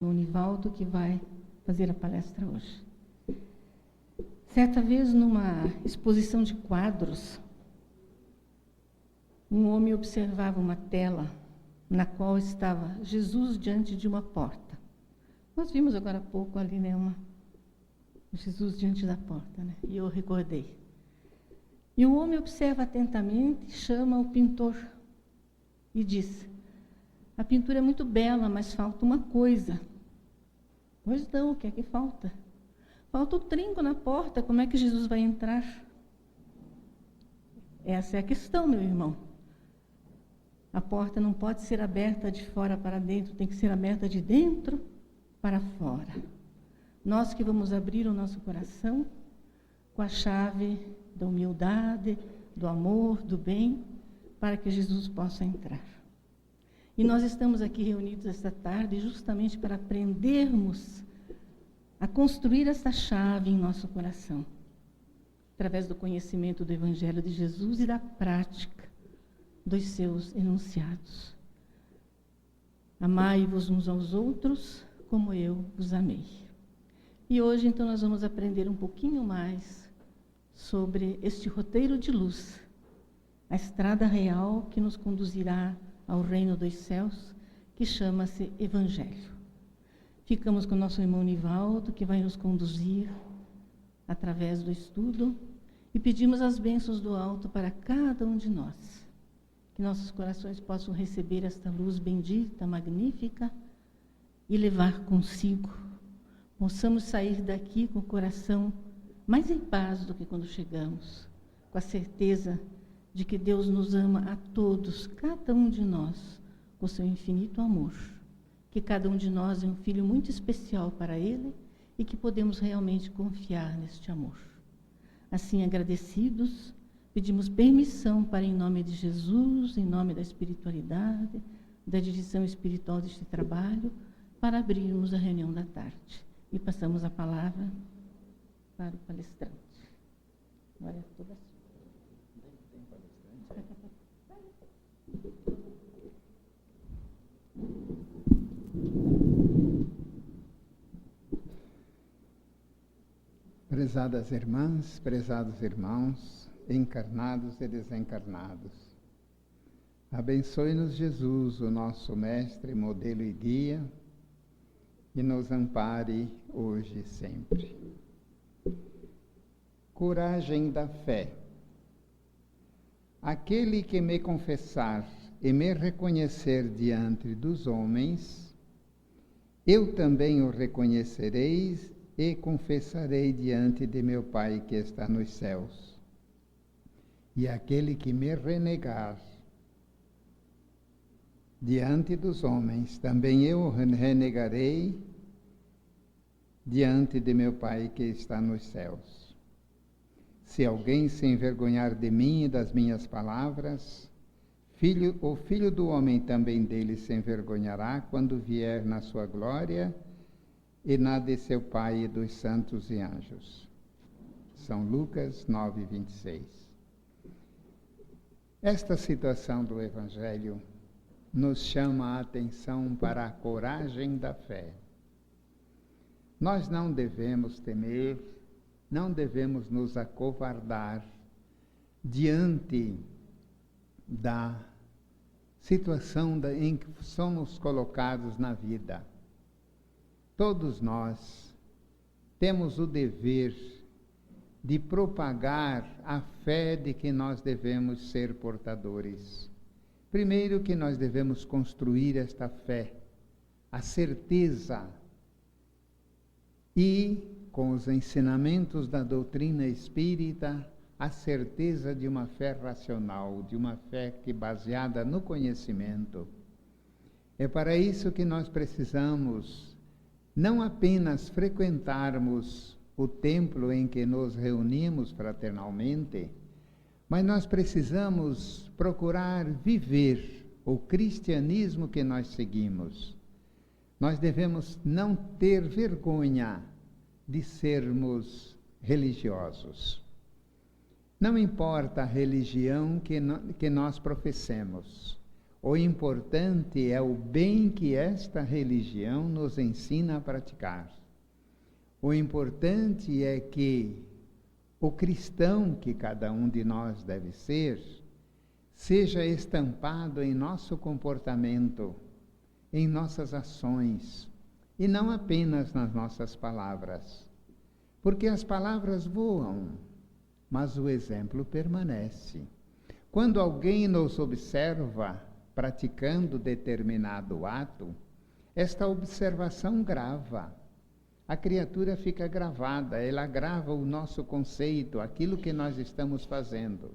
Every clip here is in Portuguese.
o Nivaldo, que vai fazer a palestra hoje. Certa vez, numa exposição de quadros, um homem observava uma tela na qual estava Jesus diante de uma porta. Nós vimos agora há pouco ali, Jesus diante da porta, E eu recordei. E o homem observa atentamente, chama o pintor e diz: a pintura é muito bela, mas falta uma coisa. Pois não, o que é que falta? Falta o trinco na porta, como é que Jesus vai entrar? Essa é a questão, meu irmão. A porta não pode ser aberta de fora para dentro, tem que ser aberta de dentro para fora. Nós que vamos abrir o nosso coração com a chave da humildade, do amor, do bem, para que Jesus possa entrar. E nós estamos aqui reunidos esta tarde justamente para aprendermos a construir essa chave em nosso coração, através do conhecimento do Evangelho de Jesus e da prática dos seus enunciados. Amai-vos uns aos outros como eu vos amei. E hoje, então, nós vamos aprender um pouquinho mais sobre este roteiro de luz, a estrada real que nos conduzirá ao reino dos céus, que chama-se Evangelho. Ficamos com o nosso irmão Nivaldo, que vai nos conduzir através do estudo, e pedimos as bênçãos do alto para cada um de nós, que nossos corações possam receber esta luz bendita, magnífica, e levar consigo. Possamos sair daqui com o coração mais em paz do que quando chegamos, com a certeza de que Deus nos ama a todos, cada um de nós, com seu infinito amor, que cada um de nós é um filho muito especial para Ele e que podemos realmente confiar neste amor. Assim, agradecidos, pedimos permissão para, em nome de Jesus, em nome da espiritualidade, da direção espiritual deste trabalho, para abrirmos a reunião da tarde. E passamos a palavra para o palestrante. Agora é toda sua. Prezadas irmãs, prezados irmãos, encarnados e desencarnados, abençoe-nos Jesus, o nosso mestre, modelo e guia, e nos ampare hoje e sempre. Coragem da fé. Aquele que me confessar e me reconhecer diante dos homens, eu também o reconhecerei e confessarei diante de meu Pai que está nos céus. E aquele que me renegar diante dos homens, também eu o renegarei diante de meu Pai que está nos céus. Se alguém se envergonhar de mim e das minhas palavras, o Filho do Homem também dele se envergonhará quando vier na sua glória e na de seu Pai e dos santos e anjos. São Lucas 9, 26. Esta situação do Evangelho nos chama a atenção para a coragem da fé. Nós não devemos temer, não devemos nos acovardar diante da situação em que somos colocados na vida. Todos nós temos o dever de propagar a fé de que nós devemos ser portadores. Primeiro que nós devemos construir esta fé, a certeza, e com os ensinamentos da doutrina espírita, a certeza de uma fé racional, de uma fé que baseada no conhecimento. É para isso que nós precisamos não apenas frequentarmos o templo em que nos reunimos fraternalmente, mas nós precisamos procurar viver o cristianismo que nós seguimos. Nós devemos não ter vergonha de sermos religiosos. Não importa a religião que nós professemos. O importante é o bem que esta religião nos ensina a praticar. O importante é que o cristão que cada um de nós deve ser, seja estampado em nosso comportamento, em nossas ações, e não apenas nas nossas palavras. Porque as palavras voam, mas o exemplo permanece. Quando alguém nos observa praticando determinado ato, esta observação grava. A criatura fica gravada, ela grava o nosso conceito, aquilo que nós estamos fazendo.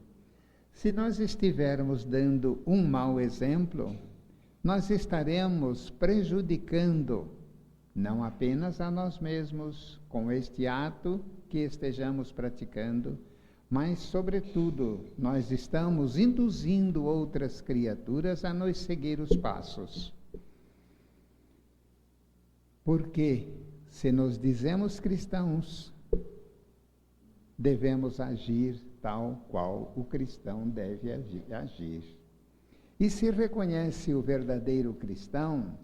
Se nós estivermos dando um mau exemplo, nós estaremos prejudicando não apenas a nós mesmos com este ato que estejamos praticando, mas, sobretudo, nós estamos induzindo outras criaturas a nos seguir os passos. Porque, se nos dizemos cristãos, devemos agir tal qual o cristão deve agir. E se reconhece o verdadeiro cristão,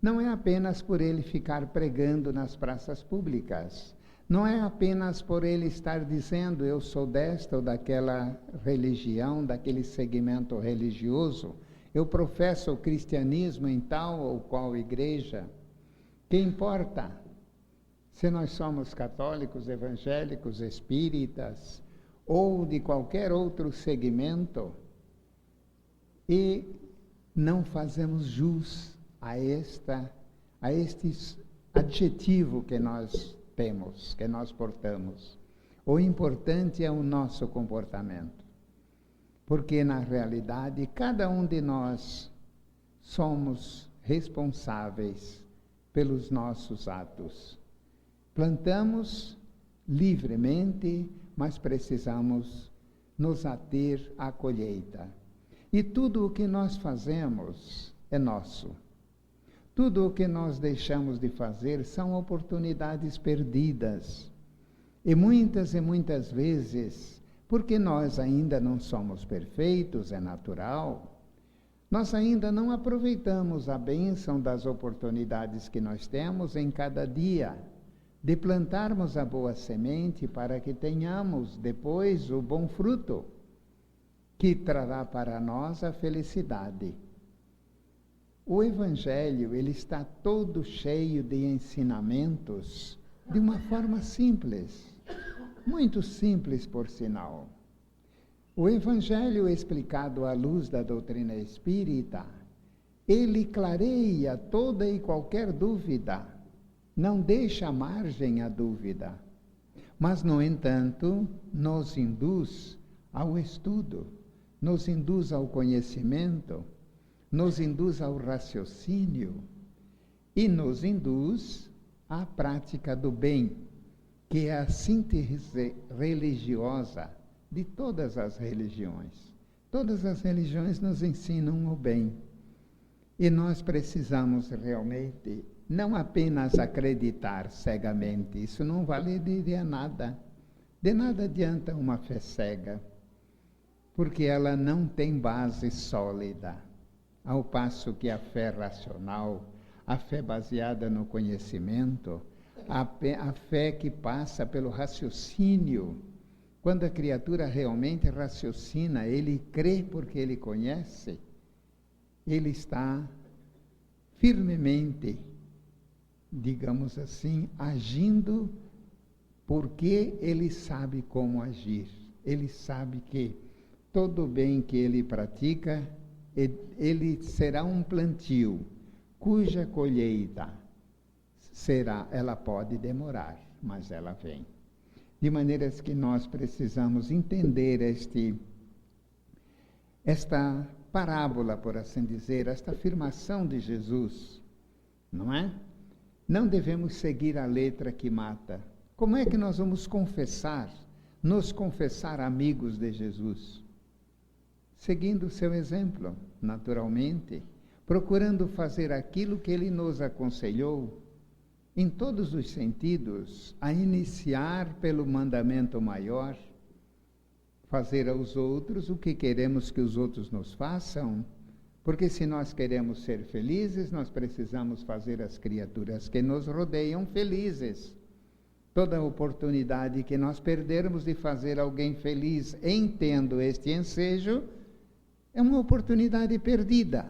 não é apenas por ele ficar pregando nas praças públicas, não é apenas por ele estar dizendo eu sou desta ou daquela religião, daquele segmento religioso, eu professo o cristianismo em tal ou qual igreja. Que importa se nós somos católicos, evangélicos, espíritas ou de qualquer outro segmento e não fazemos jus a este adjetivo que nós temos, que nós portamos. O importante é o nosso comportamento, porque na realidade cada um de nós somos responsáveis pelos nossos atos. Plantamos livremente, mas precisamos nos ater à colheita. E tudo o que nós fazemos é nosso. Tudo o que nós deixamos de fazer são oportunidades perdidas. E muitas vezes, porque nós ainda não somos perfeitos, é natural, nós ainda não aproveitamos a bênção das oportunidades que nós temos em cada dia, de plantarmos a boa semente para que tenhamos depois o bom fruto, que trará para nós a felicidade. O Evangelho, ele está todo cheio de ensinamentos, de uma forma simples, muito simples por sinal. O Evangelho explicado à luz da doutrina espírita, ele clareia toda e qualquer dúvida, não deixa margem à dúvida, mas, no entanto, nos induz ao estudo, nos induz ao conhecimento, nos induz ao raciocínio e nos induz à prática do bem, que é a síntese religiosa de todas as religiões. Todas as religiões nos ensinam o bem. E nós precisamos realmente não apenas acreditar cegamente, isso não vale de nada. De nada adianta uma fé cega, porque ela não tem base sólida. Ao passo que a fé racional, a fé baseada no conhecimento, a fé que passa pelo raciocínio, quando a criatura realmente raciocina, ele crê porque ele conhece, ele está firmemente, digamos assim, agindo porque ele sabe como agir. Ele sabe que todo bem que ele pratica, ele será um plantio, cuja colheita ela pode demorar, mas ela vem. De maneiras que nós precisamos entender esta parábola, por assim dizer, esta afirmação de Jesus, não é? Não devemos seguir a letra que mata. Como é que nós vamos nos confessar amigos de Jesus? Seguindo o seu exemplo, naturalmente, procurando fazer aquilo que ele nos aconselhou, em todos os sentidos, a iniciar pelo mandamento maior, fazer aos outros o que queremos que os outros nos façam, Porque se nós queremos ser felizes, nós precisamos fazer as criaturas que nos rodeiam felizes. Toda oportunidade que nós perdermos de fazer alguém feliz, entendo este ensejo, é uma oportunidade perdida.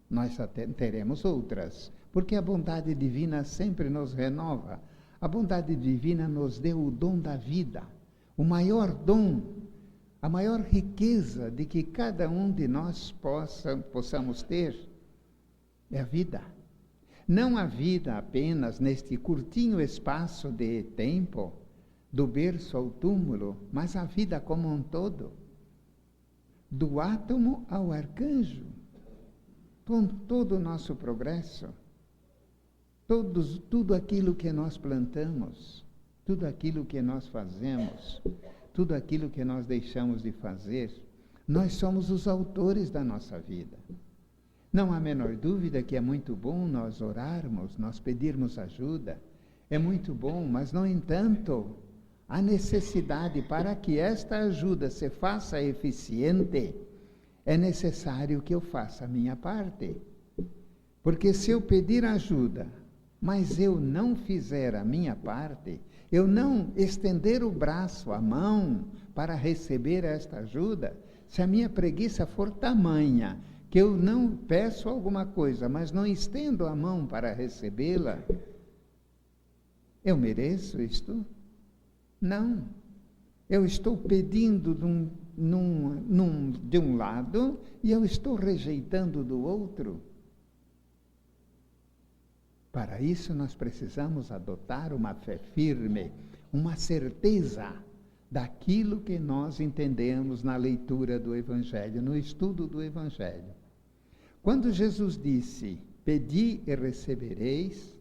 Nós até teremos outras, porque a bondade divina sempre nos renova. A bondade divina nos deu o dom da vida, o maior dom, a maior riqueza de que cada um de nós possamos ter é a vida. Não a vida apenas neste curtinho espaço de tempo, do berço ao túmulo, mas a vida como um todo. Do átomo ao arcanjo, com todo o nosso progresso, tudo aquilo que nós plantamos, tudo aquilo que nós fazemos, tudo aquilo que nós deixamos de fazer, nós somos os autores da nossa vida. Não há a menor dúvida que é muito bom nós orarmos, nós pedirmos ajuda. É muito bom, mas, no entanto, há necessidade para que esta ajuda se faça eficiente, é necessário que eu faça a minha parte. Porque se eu pedir ajuda, mas eu não fizer a minha parte, eu não estender o braço, a mão, para receber esta ajuda, se a minha preguiça for tamanha, que eu não peço alguma coisa, mas não estendo a mão para recebê-la, eu mereço isto? Não. Eu estou pedindo de um lado e eu estou rejeitando do outro. Para isso nós precisamos adotar uma fé firme, uma certeza daquilo que nós entendemos na leitura do Evangelho, no estudo do Evangelho. Quando Jesus disse, pedi e recebereis,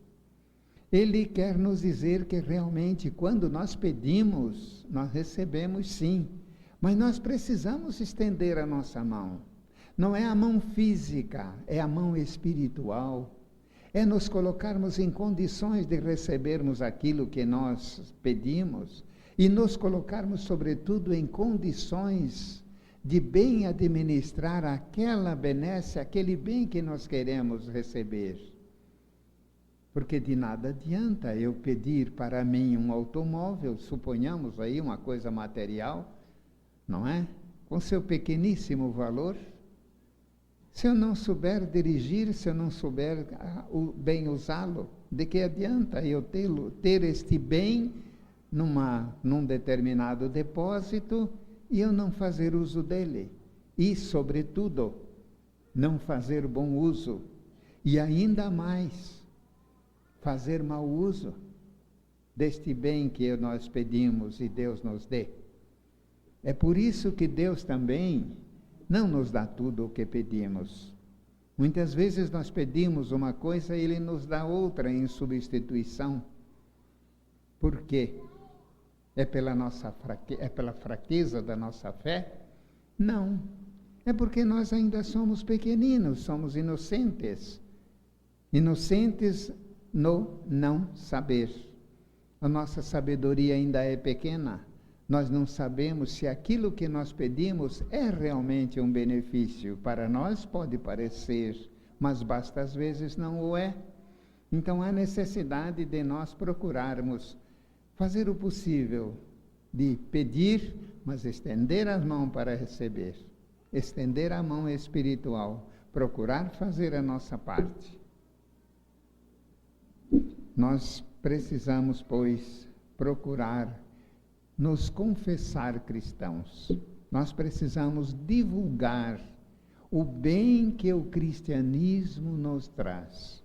Ele quer nos dizer que realmente quando nós pedimos, nós recebemos sim, mas nós precisamos estender a nossa mão. Não é a mão física, é a mão espiritual. É nos colocarmos em condições de recebermos aquilo que nós pedimos e nos colocarmos, sobretudo, em condições de bem administrar aquela benesse, aquele bem que nós queremos receber. Porque de nada adianta eu pedir para mim um automóvel, suponhamos aí uma coisa material, não é? Com seu pequeníssimo valor. Se eu não souber dirigir, se eu não souber bem usá-lo, de que adianta eu ter este bem num determinado depósito e eu não fazer uso dele? E, sobretudo, não fazer bom uso. E ainda mais, fazer mau uso deste bem que nós pedimos e Deus nos dê. É por isso que Deus também não nos dá tudo o que pedimos. Muitas vezes nós pedimos uma coisa e Ele nos dá outra em substituição. Por quê? É pela fraqueza da nossa fé? Não. É porque nós ainda somos pequeninos, somos inocentes. Inocentes no não saber. A nossa sabedoria ainda é pequena. Nós não sabemos se aquilo que nós pedimos é realmente um benefício. Para nós pode parecer, mas basta às vezes não o é. Então há necessidade de nós procurarmos fazer o possível de pedir, mas estender as mãos para receber. Estender a mão espiritual, procurar fazer a nossa parte. Nós precisamos, pois, procurar nos confessar cristãos. Nós precisamos divulgar o bem que o cristianismo nos traz.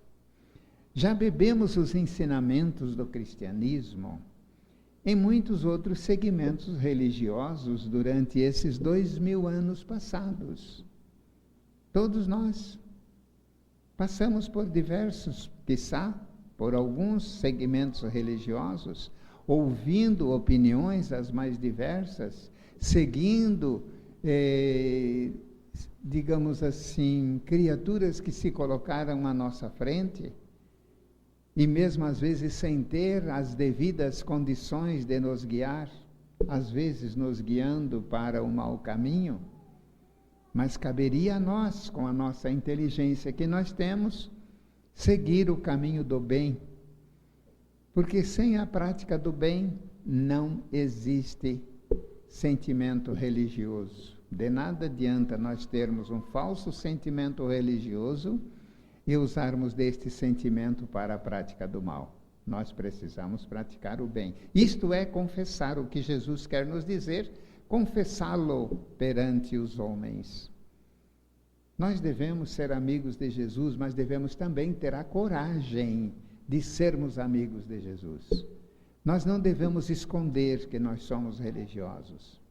Já bebemos os ensinamentos do cristianismo em muitos outros segmentos religiosos durante esses 2000 anos passados. Todos nós passamos por diversos, quiçá, por alguns segmentos religiosos, ouvindo opiniões as mais diversas, seguindo, digamos assim, criaturas que se colocaram à nossa frente, e mesmo às vezes sem ter as devidas condições de nos guiar, às vezes nos guiando para o mau caminho. Mas caberia a nós, com a nossa inteligência que nós temos, seguir o caminho do bem. Porque sem a prática do bem não existe sentimento religioso. De nada adianta nós termos um falso sentimento religioso e usarmos deste sentimento para a prática do mal. Nós precisamos praticar o bem. Isto é confessar o que Jesus quer nos dizer, confessá-lo perante os homens. Nós devemos ser amigos de Jesus, mas devemos também ter a coragem de sermos amigos de Jesus. Nós não devemos esconder que nós somos religiosos.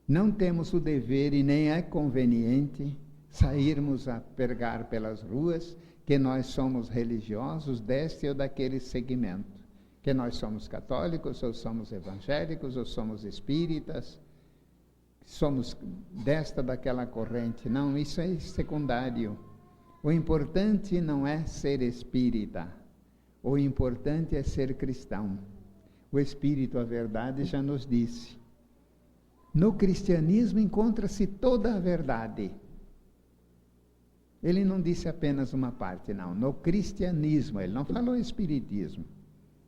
Não temos o dever e nem é conveniente sairmos a pregar pelas ruas que nós somos religiosos deste ou daquele segmento, que nós somos católicos, ou somos evangélicos, ou somos espíritas, somos desta, daquela corrente. Não, isso é secundário. O importante não é ser espírita, o importante é ser cristão. O Espírito, a verdade, já nos disse. No cristianismo encontra-se toda a verdade. Ele não disse apenas uma parte, não. No cristianismo, ele não falou espiritismo.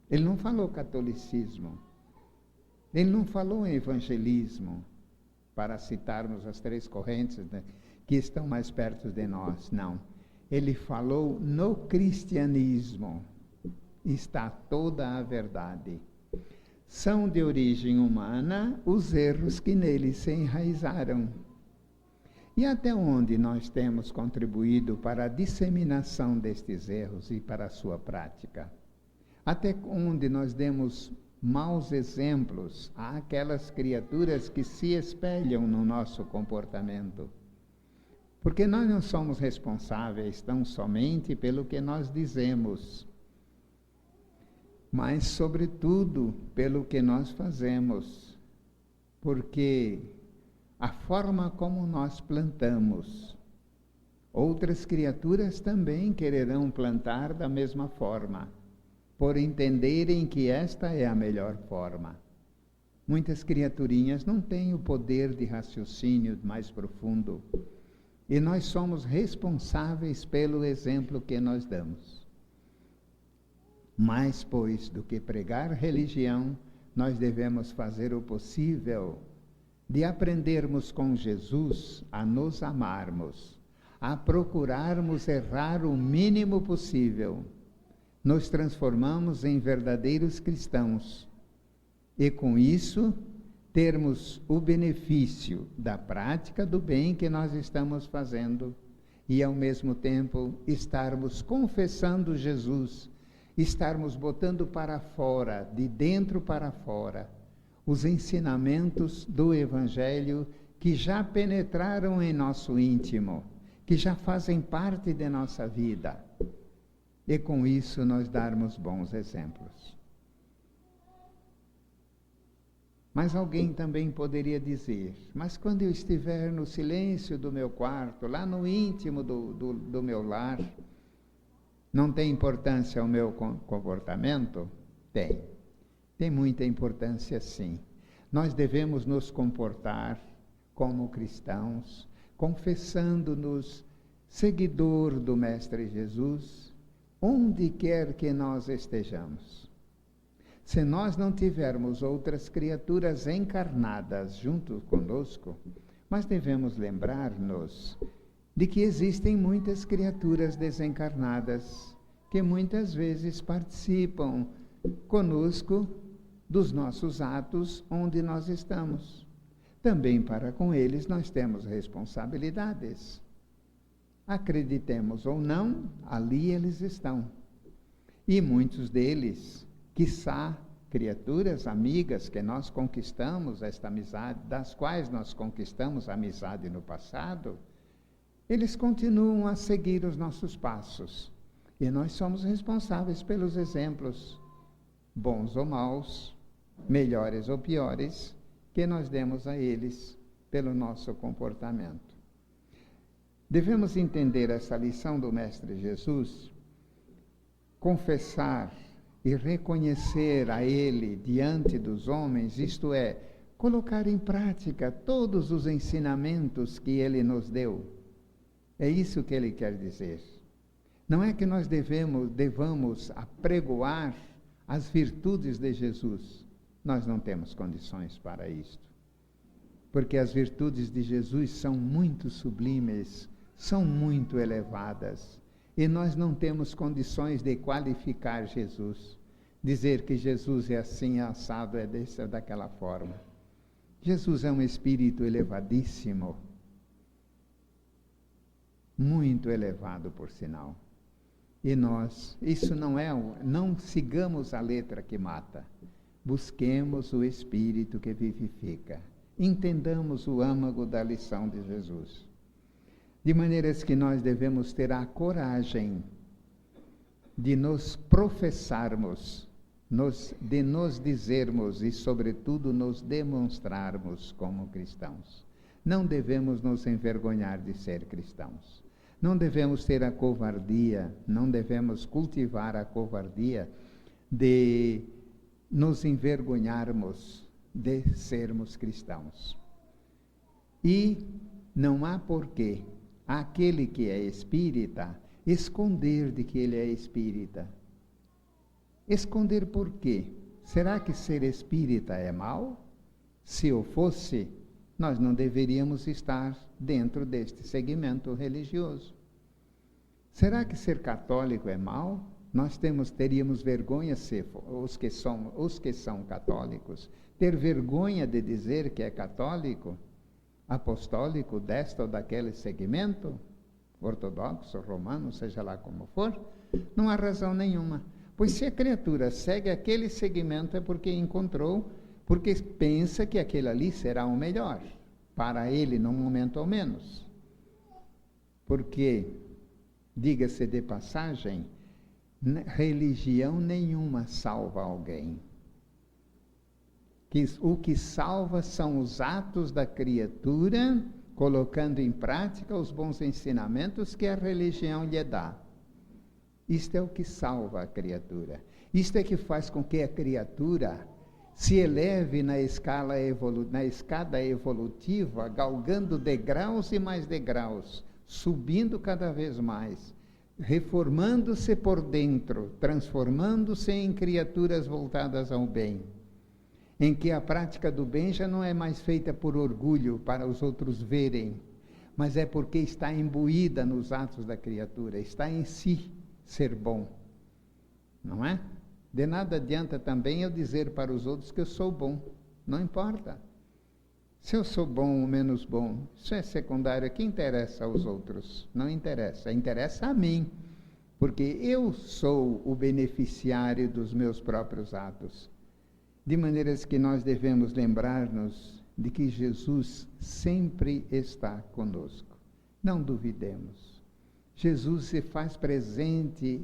Ele não falou catolicismo. Ele não falou evangelismo, para citarmos as três correntes, né, que estão mais perto de nós. Não. Ele falou no cristianismo. Está toda a verdade. São de origem humana os erros que nele se enraizaram. E até onde nós temos contribuído para a disseminação destes erros e para a sua prática? Até onde nós demos maus exemplos àquelas criaturas que se espelham no nosso comportamento? Porque nós não somos responsáveis tão somente pelo que nós dizemos, mas, sobretudo, pelo que nós fazemos, porque a forma como nós plantamos, outras criaturas também quererão plantar da mesma forma, por entenderem que esta é a melhor forma. Muitas criaturinhas não têm o poder de raciocínio mais profundo, e nós somos responsáveis pelo exemplo que nós damos. Mais, pois, do que pregar religião, nós devemos fazer o possível de aprendermos com Jesus a nos amarmos, a procurarmos errar o mínimo possível. Nos transformamos em verdadeiros cristãos e, com isso, termos o benefício da prática do bem que nós estamos fazendo e, ao mesmo tempo, estarmos confessando Jesus, estarmos botando para fora, de dentro para fora, os ensinamentos do Evangelho que já penetraram em nosso íntimo, que já fazem parte de nossa vida. E com isso nós darmos bons exemplos. Mas alguém também poderia dizer, mas quando eu estiver no silêncio do meu quarto, lá no íntimo do meu lar, não tem importância o meu comportamento? Tem. Tem muita importância, sim. Nós devemos nos comportar como cristãos, confessando-nos seguidor do Mestre Jesus, onde quer que nós estejamos. Se nós não tivermos outras criaturas encarnadas junto conosco, mas devemos lembrar-nos de que existem muitas criaturas desencarnadas que muitas vezes participam conosco dos nossos atos onde nós estamos. Também para com eles nós temos responsabilidades. Acreditemos ou não, ali eles estão. E muitos deles, quiçá, criaturas amigas que nós conquistamos esta amizade, das quais nós conquistamos a amizade no passado, eles continuam a seguir os nossos passos. E nós somos responsáveis pelos exemplos, bons ou maus, melhores ou piores, que nós demos a eles pelo nosso comportamento. Devemos entender essa lição do Mestre Jesus, confessar e reconhecer a Ele diante dos homens, isto é, colocar em prática todos os ensinamentos que ele nos deu. É isso que ele quer dizer. Não é que nós devamos apregoar as virtudes de Jesus. Nós não temos condições para isto. Porque as virtudes de Jesus são muito sublimes, são muito elevadas. E nós não temos condições de qualificar Jesus. Dizer que Jesus é assim, assado, é dessa, daquela forma. Jesus é um espírito elevadíssimo. Muito elevado, por sinal. E nós, isso não sigamos a letra que mata. Busquemos o espírito que vivifica. Entendamos o âmago da lição de Jesus. De maneiras que nós devemos ter a coragem de nos professarmos, de nos dizermos e, sobretudo, nos demonstrarmos como cristãos. Não devemos nos envergonhar de ser cristãos. Não devemos ter a covardia, não devemos cultivar a covardia de nos envergonharmos de sermos cristãos. E não há porquê aquele que é espírita esconder de que ele é espírita. Esconder por quê? Será que ser espírita é mal? Se eu fosse, nós não deveríamos estar dentro deste segmento religioso. Será que ser católico é mal? Nós teríamos vergonha, os que são católicos, ter vergonha de dizer que é católico, apostólico, desta ou daquele segmento, ortodoxo, romano, seja lá como for? Não há razão nenhuma. Pois se a criatura segue aquele segmento é porque encontrou, porque pensa que aquele ali será o melhor, para ele num momento ou menos. Porque, diga-se de passagem, religião nenhuma salva alguém. O que salva são os atos da criatura, colocando em prática os bons ensinamentos que a religião lhe dá. Isto é o que salva a criatura. Isto é que faz com que a criatura se eleve na escada evolutiva, galgando degraus e mais degraus, subindo cada vez mais, reformando-se por dentro, transformando-se em criaturas voltadas ao bem, em que a prática do bem já não é mais feita por orgulho para os outros verem, mas é porque está imbuída nos atos da criatura, está em si ser bom, não é? De nada adianta também eu dizer para os outros que eu sou bom, não importa. Se eu sou bom ou menos bom, isso é secundário, que interessa aos outros? Não interessa, interessa a mim, porque eu sou o beneficiário dos meus próprios atos. De maneiras que nós devemos lembrar-nos de que Jesus sempre está conosco. Não duvidemos. Jesus se faz presente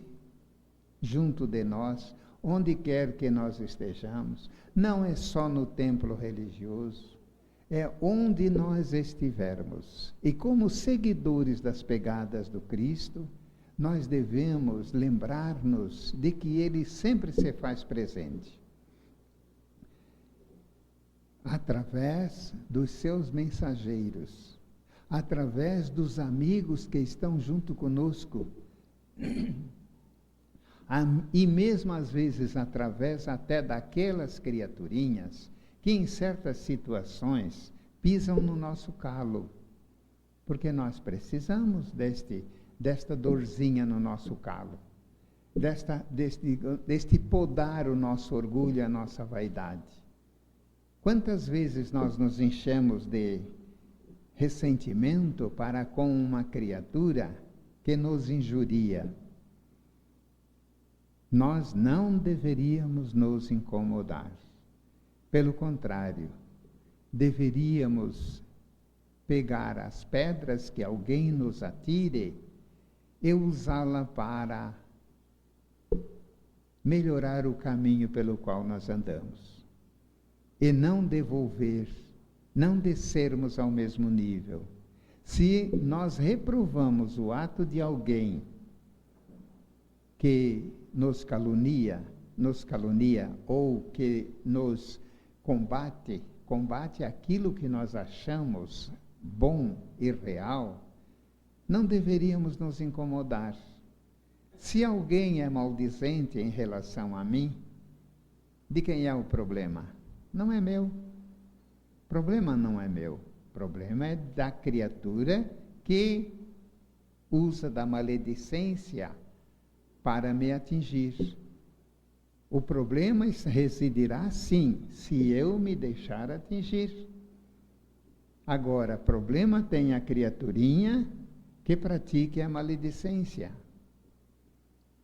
junto de nós, onde quer que nós estejamos. Não é só no templo religioso, é onde nós estivermos. E como seguidores das pegadas do Cristo, nós devemos lembrar-nos de que Ele sempre se faz presente. Através dos seus mensageiros, através dos amigos que estão junto conosco, e mesmo às vezes através até daquelas criaturinhas que em certas situações pisam no nosso calo, porque nós precisamos desta dorzinha no nosso calo, deste podar o nosso orgulho, a nossa vaidade. Quantas vezes nós nos enchemos de ressentimento para com uma criatura que nos injuria? Nós não deveríamos nos incomodar. Pelo contrário, deveríamos pegar as pedras que alguém nos atire e usá-la para melhorar o caminho pelo qual nós andamos. E não devolver, não descermos ao mesmo nível. Se nós reprovamos o ato de alguém que nos calunia ou que nos combate combate aquilo que nós achamos bom e real, não deveríamos nos incomodar. Se alguém é maldizente em relação a mim, de quem é o problema? Não é meu. O problema não é meu. O problema é da criatura que usa da maledicência para me atingir. O problema residirá, sim, se eu me deixar atingir. Agora, problema tem a criaturinha que pratique a maledicência.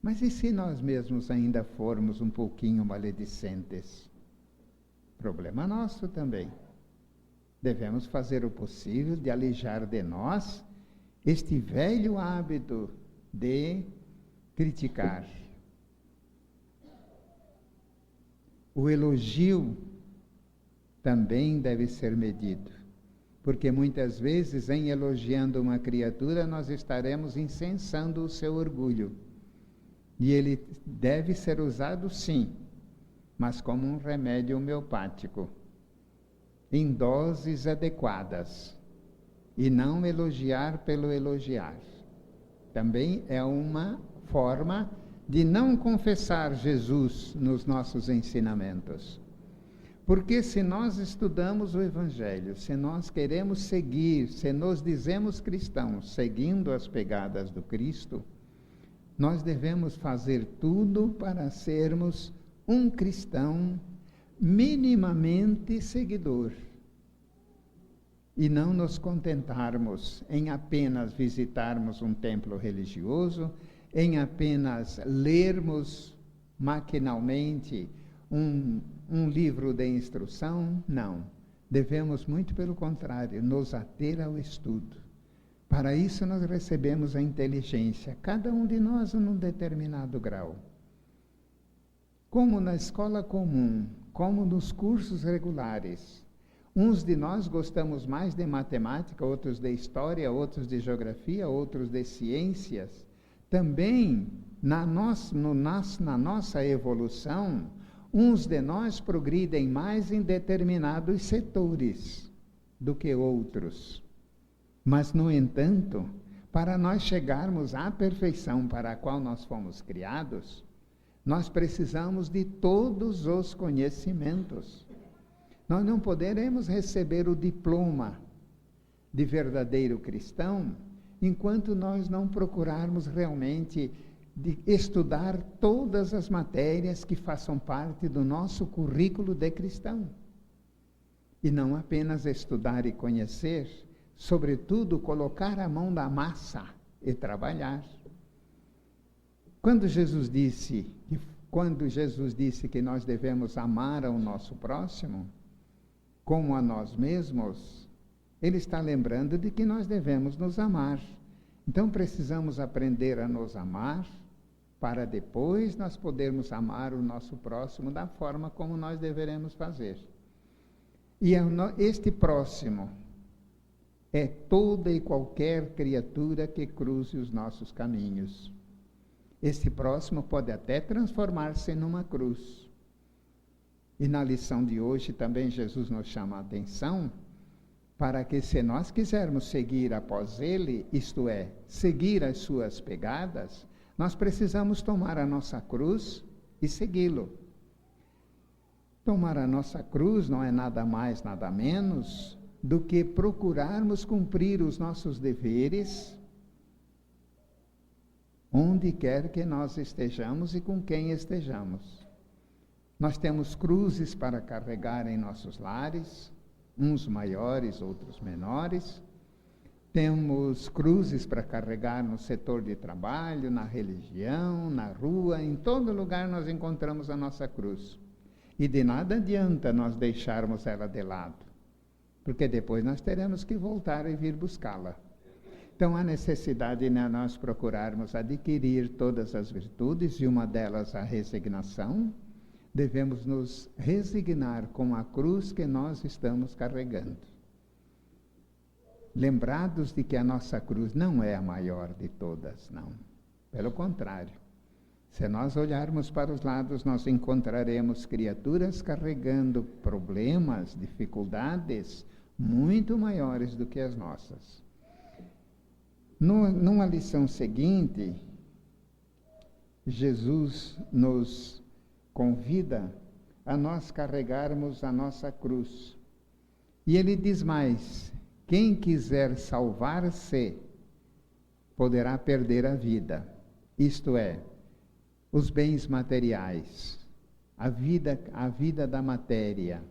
Mas e se nós mesmos ainda formos um pouquinho maledicentes? Problema nosso também. Devemos fazer o possível de alejar de nós este velho hábito de criticar. O elogio também deve ser medido, porque muitas vezes, em elogiando uma criatura, nós estaremos incensando o seu orgulho. E ele deve ser usado, sim, mas como um remédio homeopático, em doses adequadas, e não elogiar pelo elogiar. Também é uma forma de não confessar Jesus nos nossos ensinamentos. Porque se nós estudamos o Evangelho, se nós queremos seguir, se nos dizemos cristãos, seguindo as pegadas do Cristo, nós devemos fazer tudo para sermos um cristão minimamente seguidor. E não nos contentarmos em apenas visitarmos um templo religioso, em apenas lermos maquinalmente um livro de instrução. Não. Devemos, muito pelo contrário, nos ater ao estudo. Para isso nós recebemos a inteligência, cada um de nós num determinado grau. Como na escola comum, como nos cursos regulares. Uns de nós gostamos mais de matemática, outros de história, outros de geografia, outros de ciências. Também, na nossa evolução, uns de nós progridem mais em determinados setores do que outros. Mas, no entanto, para nós chegarmos à perfeição para a qual nós fomos criados, nós precisamos de todos os conhecimentos. Nós não poderemos receber o diploma de verdadeiro cristão enquanto nós não procurarmos realmente de estudar todas as matérias que façam parte do nosso currículo de cristão. E não apenas estudar e conhecer, sobretudo colocar a mão na massa e trabalhar. Quando Jesus disse que nós devemos amar ao nosso próximo como a nós mesmos, ele está lembrando de que nós devemos nos amar. Então precisamos aprender a nos amar para depois nós podermos amar o nosso próximo da forma como nós deveremos fazer. E este próximo é toda e qualquer criatura que cruze os nossos caminhos. Este próximo pode até transformar-se numa cruz. E na lição de hoje também Jesus nos chama a atenção para que, se nós quisermos seguir após ele, isto é, seguir as suas pegadas, nós precisamos tomar a nossa cruz e segui-lo. Tomar a nossa cruz não é nada mais, nada menos do que procurarmos cumprir os nossos deveres onde quer que nós estejamos e com quem estejamos. Nós temos cruzes para carregar em nossos lares, uns maiores, outros menores. Temos cruzes para carregar no setor de trabalho, na religião, na rua, em todo lugar nós encontramos a nossa cruz. E de nada adianta nós deixarmos ela de lado, porque depois nós teremos que voltar e vir buscá-la. Então, há necessidade de nós procurarmos adquirir todas as virtudes, e uma delas a resignação. Devemos nos resignar com a cruz que nós estamos carregando. Lembrados de que a nossa cruz não é a maior de todas, não. Pelo contrário, Se nós olharmos para os lados, nós encontraremos criaturas carregando problemas, dificuldades muito maiores do que as nossas. Numa lição seguinte, Jesus nos convida a nós carregarmos a nossa cruz. E ele diz mais: quem quiser salvar-se, poderá perder a vida. Isto é, os bens materiais, a vida da matéria.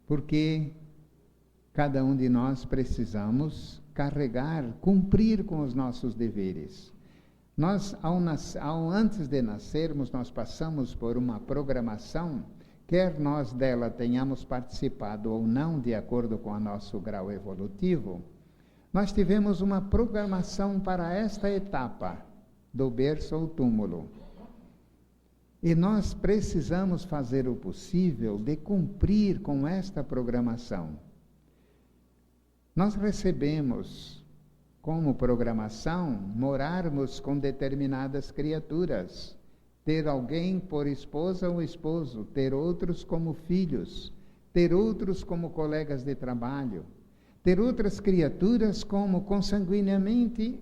Porque cada um de nós precisamos carregar, cumprir com os nossos deveres. Nós, antes de nascermos, nós passamos por uma programação, quer nós dela tenhamos participado ou não, de acordo com o nosso grau evolutivo, nós tivemos uma programação para esta etapa, do berço ao túmulo. E nós precisamos fazer o possível de cumprir com esta programação. Nós recebemos como programação morarmos com determinadas criaturas, ter alguém por esposa ou esposo, ter outros como filhos, ter outros como colegas de trabalho, ter outras criaturas como consanguineamente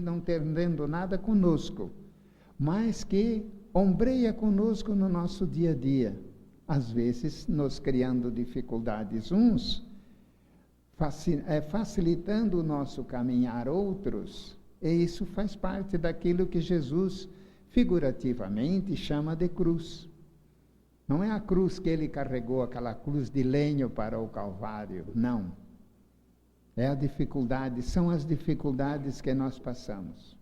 não tendo nada conosco, mas que ombreia conosco no nosso dia a dia, às vezes nos criando dificuldades uns, facilitando o nosso caminhar outros, e isso faz parte daquilo que Jesus figurativamente chama de cruz. Não é a cruz que ele carregou, aquela cruz de lenho para o Calvário, não. É a dificuldade, são as dificuldades que nós passamos.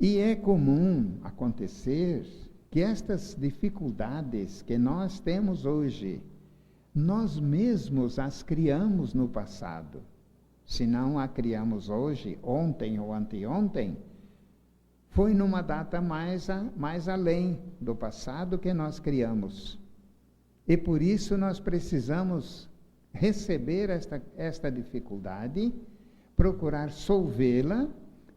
E é comum acontecer que estas dificuldades que nós temos hoje, nós mesmos as criamos no passado. Se não a criamos hoje, ontem ou anteontem, foi numa data mais além do passado que nós criamos. E por isso nós precisamos receber esta dificuldade, procurar solvê-la,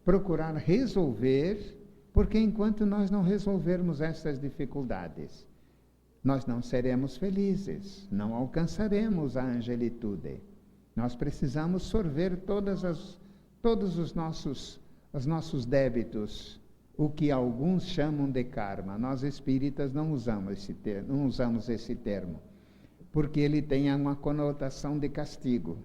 procurar resolver, porque enquanto nós não resolvermos essas dificuldades, nós não seremos felizes, não alcançaremos a angelitude. Nós precisamos sorver todos os nossos débitos, o que alguns chamam de karma. Nós espíritas não usamos esse termo, porque ele tem uma conotação de castigo.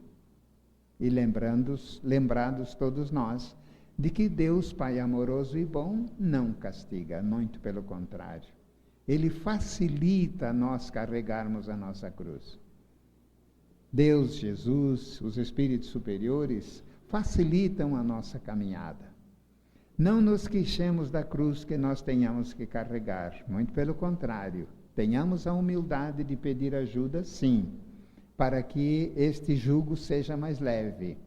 E lembrados todos nós de que Deus, Pai amoroso e bom, não castiga, muito pelo contrário. Ele facilita nós carregarmos a nossa cruz. Deus, Jesus, os espíritos superiores facilitam a nossa caminhada. Não nos queixemos da cruz que nós tenhamos que carregar, muito pelo contrário. Tenhamos a humildade de pedir ajuda, sim, para que este jugo seja mais leve,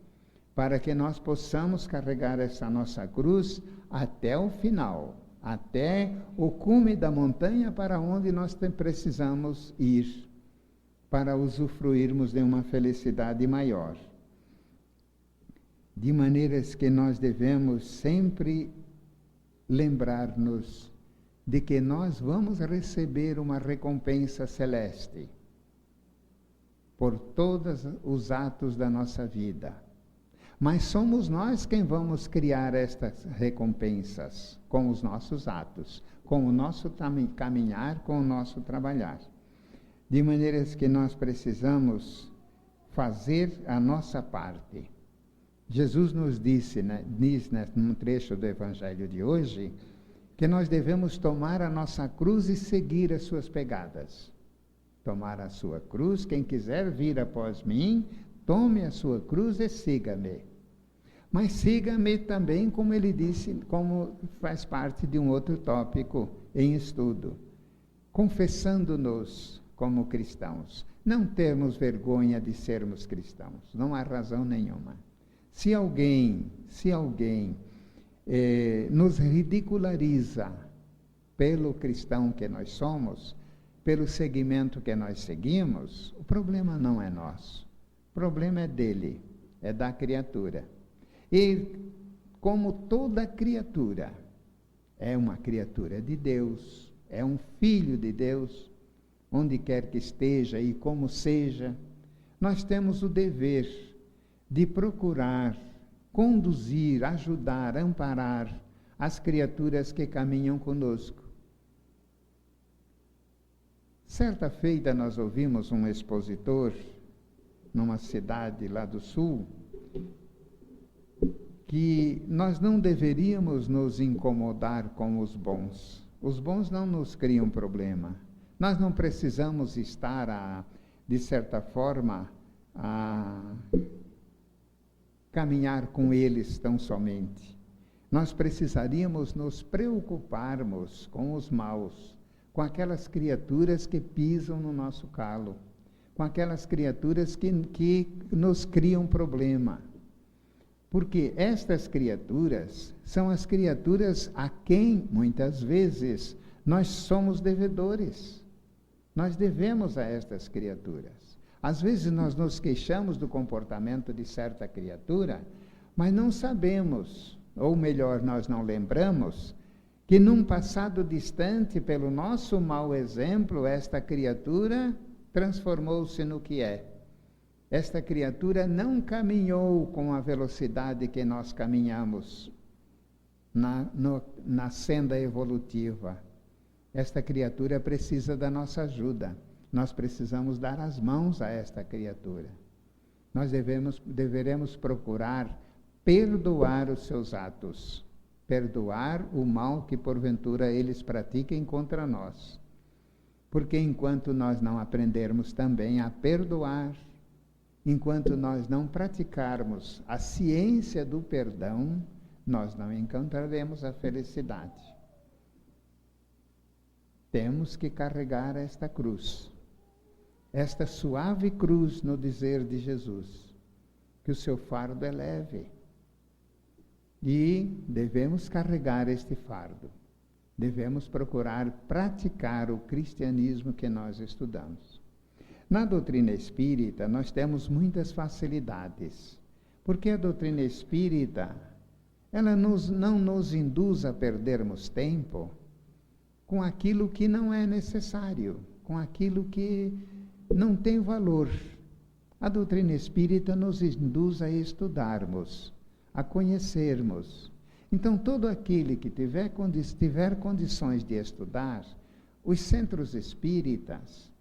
para que nós possamos carregar essa nossa cruz até o final, até o cume da montanha para onde nós precisamos ir, para usufruirmos de uma felicidade maior. De maneiras que nós devemos sempre lembrar-nos de que nós vamos receber uma recompensa celeste por todos os atos da nossa vida. Mas somos nós quem vamos criar estas recompensas com os nossos atos, com o nosso caminhar, com o nosso trabalhar. De maneiras que nós precisamos fazer a nossa parte. Jesus nos diz num trecho do Evangelho de hoje, que nós devemos tomar a nossa cruz e seguir as suas pegadas. Tomar a sua cruz, quem quiser vir após mim, tome a sua cruz e siga-me. Mas siga-me também, como ele disse, como faz parte de um outro tópico em estudo, confessando-nos como cristãos. Não termos vergonha de sermos cristãos, não há razão nenhuma. Se alguém nos ridiculariza pelo cristão que nós somos, pelo segmento que nós seguimos, o problema não é nosso. O problema é dele, é da criatura. E como toda criatura é uma criatura de Deus, é um filho de Deus, onde quer que esteja e como seja, nós temos o dever de procurar, conduzir, ajudar, amparar as criaturas que caminham conosco. Certa feita nós ouvimos um expositor numa cidade lá do sul, que nós não deveríamos nos incomodar com os bons. Os bons não nos criam problema. Nós não precisamos estar, de certa forma, a caminhar com eles tão somente. Nós precisaríamos nos preocuparmos com os maus, com aquelas criaturas que pisam no nosso calo, com aquelas criaturas que nos criam problema. Porque estas criaturas são as criaturas a quem, muitas vezes, nós somos devedores. Nós devemos a estas criaturas. Às vezes nós nos queixamos do comportamento de certa criatura, mas não sabemos, ou melhor, nós não lembramos, que num passado distante, pelo nosso mau exemplo, esta criatura transformou-se no que é. Esta criatura não caminhou com a velocidade que nós caminhamos na senda evolutiva. Esta criatura precisa da nossa ajuda. Nós precisamos dar as mãos a esta criatura. Nós deveremos procurar perdoar os seus atos, perdoar o mal que porventura eles pratiquem contra nós. Porque enquanto nós não aprendermos também a perdoar, enquanto nós não praticarmos a ciência do perdão, nós não encontraremos a felicidade. Temos que carregar esta cruz, esta suave cruz no dizer de Jesus, que o seu fardo é leve. E devemos carregar este fardo. Devemos procurar praticar o cristianismo que nós estudamos. Na doutrina espírita, nós temos muitas facilidades, porque a doutrina espírita, ela não nos induz a perdermos tempo com aquilo que não é necessário, com aquilo que não tem valor. A doutrina espírita nos induz a estudarmos, a conhecermos. Então, todo aquele que tiver condições de estudar, os centros espíritas,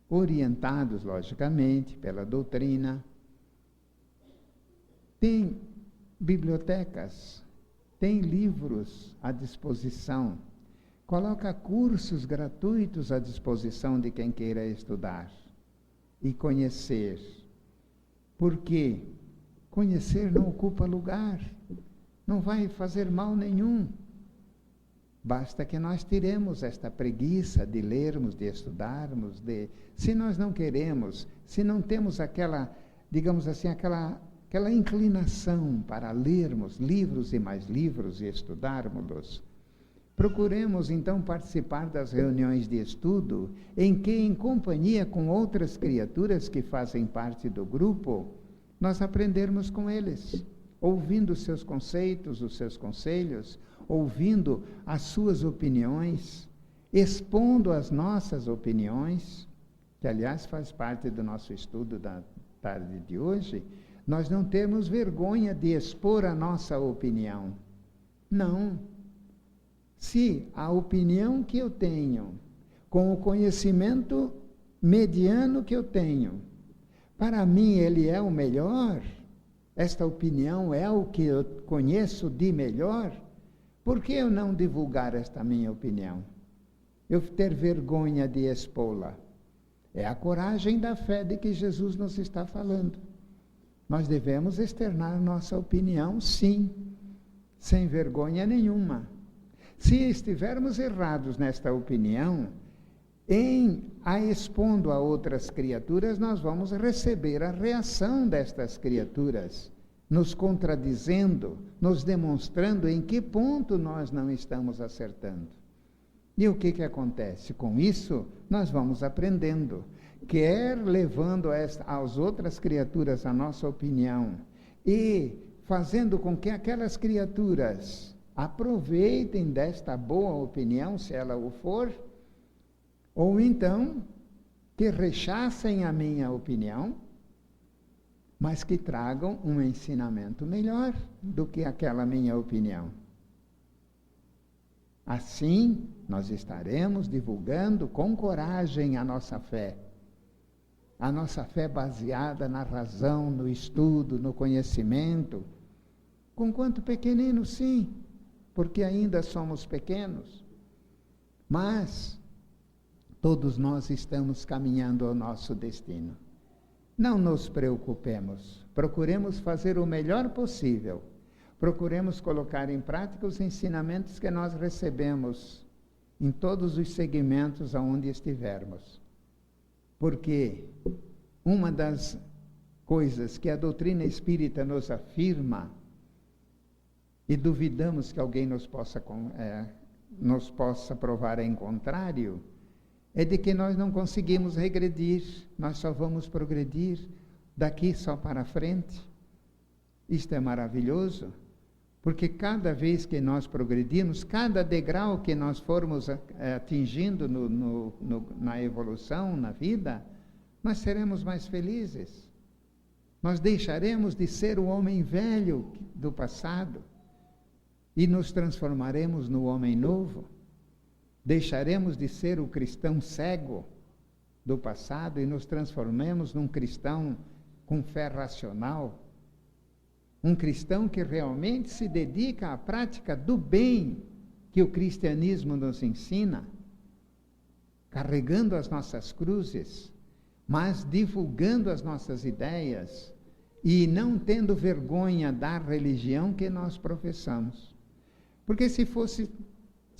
orientados, logicamente, pela doutrina, tem bibliotecas, tem livros à disposição, coloca cursos gratuitos à disposição de quem queira estudar e conhecer. Porque conhecer não ocupa lugar, não vai fazer mal nenhum. Basta que nós tiremos esta preguiça de lermos, de estudarmos, se nós não queremos, se não temos aquela, digamos assim, aquela inclinação para lermos livros e mais livros e estudarmos-los, procuremos então participar das reuniões de estudo, em que, em companhia com outras criaturas que fazem parte do grupo, nós aprendermos com eles, ouvindo os seus conceitos, os seus conselhos, ouvindo as suas opiniões, expondo as nossas opiniões, que aliás faz parte do nosso estudo da tarde de hoje. Nós não temos vergonha de expor a nossa opinião. Não. Se a opinião que eu tenho, com o conhecimento mediano que eu tenho, para mim ele é o melhor, esta opinião é o que eu conheço de melhor, por que eu não divulgar esta minha opinião? Eu ter vergonha de expô-la. É a coragem da fé de que Jesus nos está falando. Nós devemos externar nossa opinião, sim, sem vergonha nenhuma. Se estivermos errados nesta opinião, a expondo a outras criaturas, nós vamos receber a reação destas criaturas, nos contradizendo, nos demonstrando em que ponto nós não estamos acertando. E o que acontece? Com isso, nós vamos aprendendo, quer levando às outras criaturas a nossa opinião e fazendo com que aquelas criaturas aproveitem desta boa opinião, se ela o for, ou então que rechacem a minha opinião, mas que tragam um ensinamento melhor do que aquela minha opinião. Assim, nós estaremos divulgando com coragem a nossa fé baseada na razão, no estudo, no conhecimento, conquanto pequenino, sim, porque ainda somos pequenos, mas todos nós estamos caminhando ao nosso destino. Não nos preocupemos, procuremos fazer o melhor possível, procuremos colocar em prática os ensinamentos que nós recebemos em todos os segmentos aonde estivermos. Porque uma das coisas que a doutrina espírita nos afirma, e duvidamos que alguém nos possa provar em contrário, é de que nós não conseguimos regredir, nós só vamos progredir daqui só para frente. Isto é maravilhoso, porque cada vez que nós progredimos, cada degrau que nós formos atingindo na evolução, na vida, nós seremos mais felizes. Nós deixaremos de ser o homem velho do passado e nos transformaremos no homem novo. Deixaremos de ser o cristão cego do passado e nos transformemos num cristão com fé racional. Um cristão que realmente se dedica à prática do bem que o cristianismo nos ensina, carregando as nossas cruzes, mas divulgando as nossas ideias e não tendo vergonha da religião que nós professamos. Porque se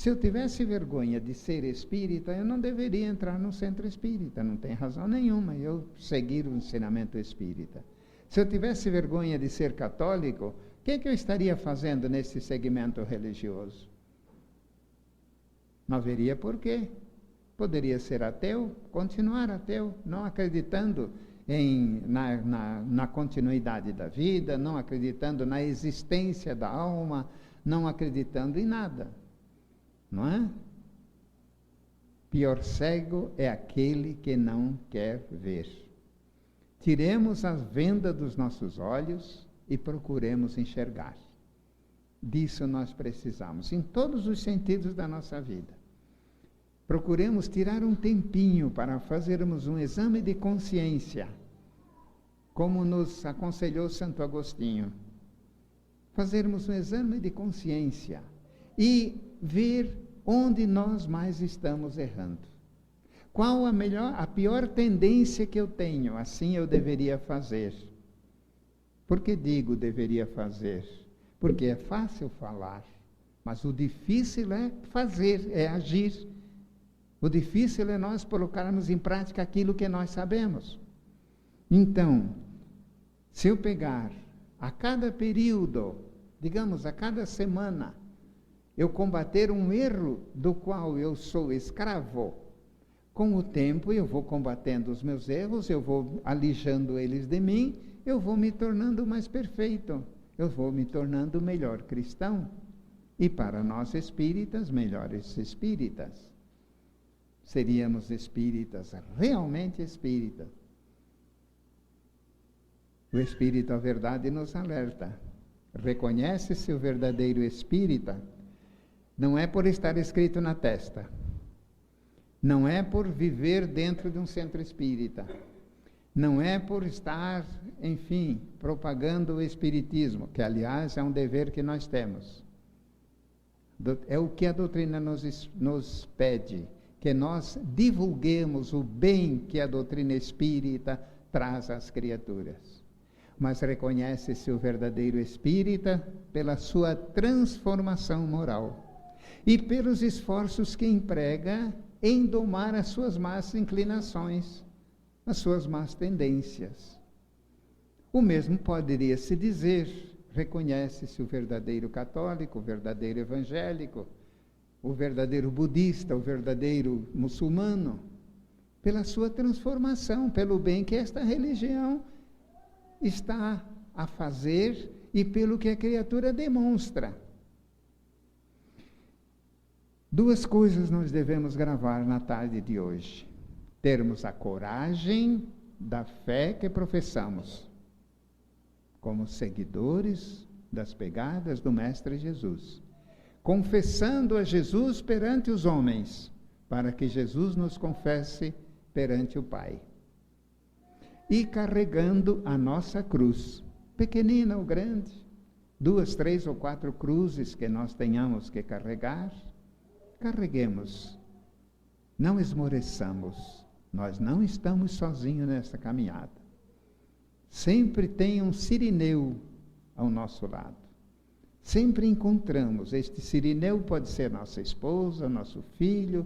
eu tivesse vergonha de ser espírita, eu não deveria entrar no centro espírita, não tem razão nenhuma eu seguir o ensinamento espírita. Se eu tivesse vergonha de ser católico, o que eu estaria fazendo nesse segmento religioso? Não haveria porquê. Poderia ser ateu, continuar ateu, não acreditando na continuidade da vida, não acreditando na existência da alma, não acreditando em nada. Não é? Pior cego é aquele que não quer ver. Tiremos a venda dos nossos olhos e procuremos enxergar. Disso nós precisamos, em todos os sentidos da nossa vida. Procuremos tirar um tempinho para fazermos um exame de consciência, como nos aconselhou Santo Agostinho. Fazermos um exame de consciência e ver onde nós mais estamos errando. Qual a pior tendência que eu tenho? Assim eu deveria fazer. Por que digo deveria fazer? Porque é fácil falar, mas o difícil é fazer, é agir. O difícil é nós colocarmos em prática aquilo que nós sabemos. Então, se eu pegar a cada período, digamos a cada semana, eu combater um erro do qual eu sou escravo, com o tempo eu vou combatendo os meus erros, eu vou alijando eles de mim, eu vou me tornando mais perfeito, eu vou me tornando melhor cristão. E para nós espíritas, melhores espíritas. Seríamos espíritas, realmente espíritas. O Espírito, a verdade, nos alerta. Reconhece-se o verdadeiro espírita. Não é por estar escrito na testa. Não é por viver dentro de um centro espírita. Não é por estar, enfim, propagando o espiritismo, que aliás é um dever que nós temos. É o que a doutrina nos pede, que nós divulguemos o bem que a doutrina espírita traz às criaturas. Mas reconhece-se o verdadeiro espírita pela sua transformação moral e pelos esforços que emprega em domar as suas más inclinações, as suas más tendências. O mesmo poderia se dizer, reconhece-se o verdadeiro católico, o verdadeiro evangélico, o verdadeiro budista, o verdadeiro muçulmano, pela sua transformação, pelo bem que esta religião está a fazer e pelo que a criatura demonstra. Duas coisas nós devemos gravar na tarde de hoje. Termos a coragem da fé que professamos, como seguidores das pegadas do Mestre Jesus, confessando a Jesus perante os homens, para que Jesus nos confesse perante o Pai. E carregando a nossa cruz, pequenina ou grande, 2, 3 ou 4 cruzes que nós tenhamos que carregar, carreguemos, não esmoreçamos, nós não estamos sozinhos nessa caminhada. Sempre tem um sirineu ao nosso lado. Sempre encontramos, este sirineu pode ser nossa esposa, nosso filho,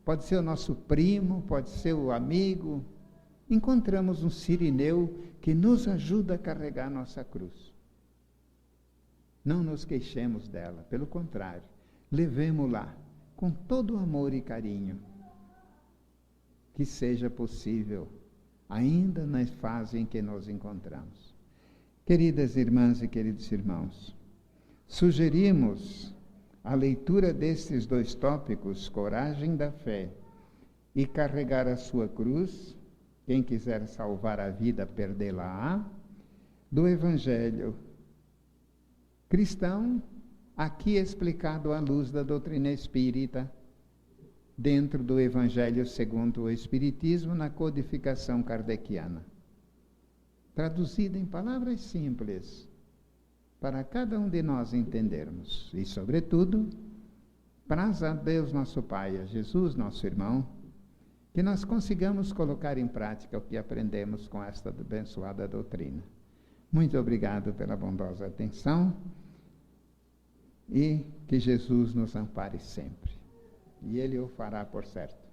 pode ser o nosso primo, pode ser o amigo. Encontramos um sirineu que nos ajuda a carregar nossa cruz. Não nos queixemos dela, pelo contrário, levemo-la com todo amor e carinho, que seja possível, ainda na fase em que nos encontramos. Queridas irmãs e queridos irmãos, sugerimos a leitura destes 2 tópicos, coragem da fé e carregar a sua cruz, quem quiser salvar a vida, perdê-la-á, do Evangelho cristão, aqui explicado à luz da doutrina espírita, dentro do Evangelho segundo o Espiritismo, na codificação kardeciana. Traduzida em palavras simples, para cada um de nós entendermos. E, sobretudo, praz a Deus nosso Pai, a Jesus nosso irmão, que nós consigamos colocar em prática o que aprendemos com esta abençoada doutrina. Muito obrigado pela bondosa atenção e que Jesus nos ampare sempre. E Ele o fará por certo.